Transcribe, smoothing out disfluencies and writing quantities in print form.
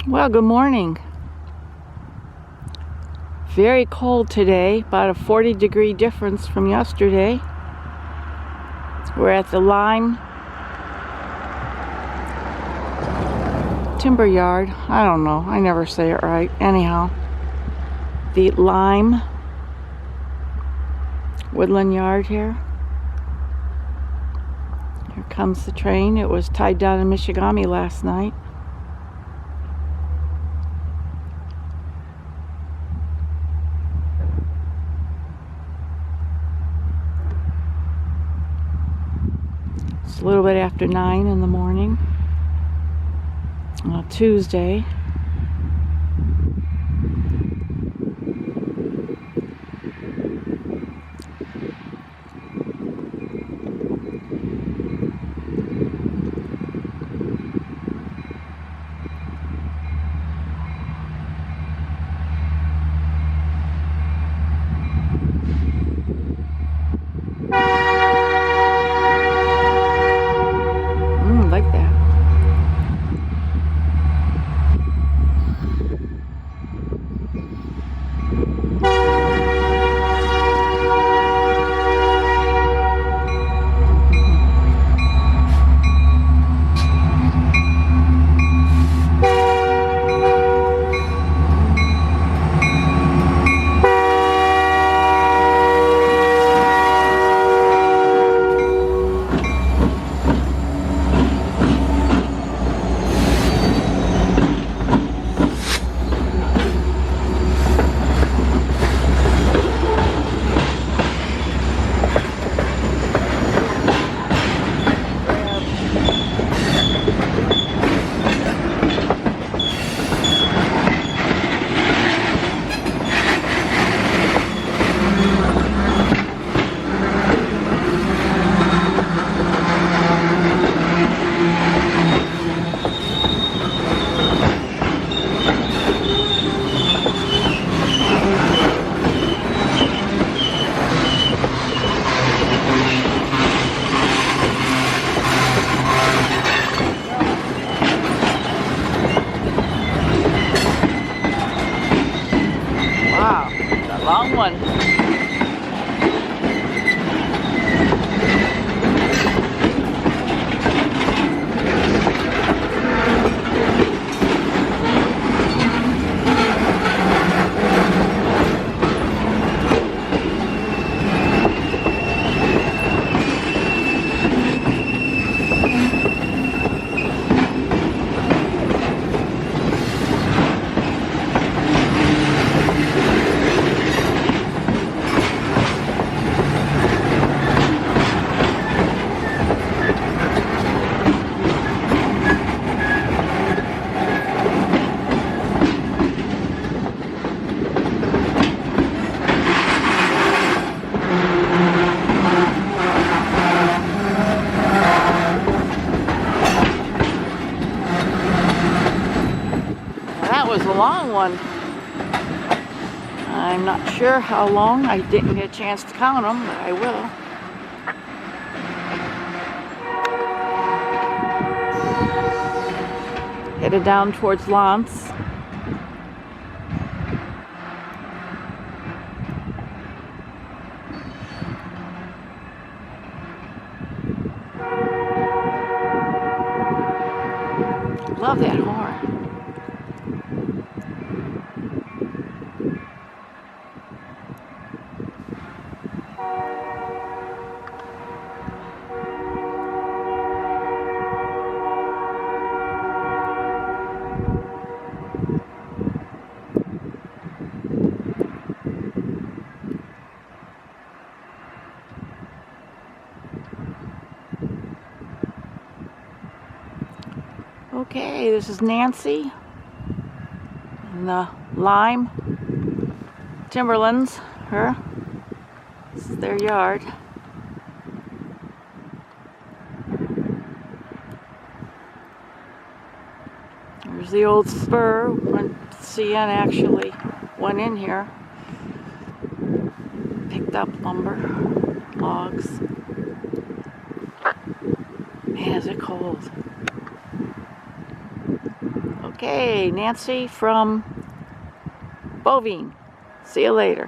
Well, good morning. Very cold today, about a 40-degree difference from yesterday. We're at the Lime Timber Yard. I don't know, I never say it right. Anyhow, the Lime Woodland Yard here. Here comes the train. It was tied down in Michigami last night. It's a little bit after 9 in the morning on a Tuesday. Like that. Wow, it's a long one. That was a long one. I'm not sure how long. I didn't get a chance to count them, but I will. Headed down towards Lance. Love that horn. Okay, this is Nancy and the Lime Timberlands. This is their yard. There's the old spur when CN actually went in here. Picked up lumber, logs. Man, is it cold. Okay, Nancy from Bovine. See you later.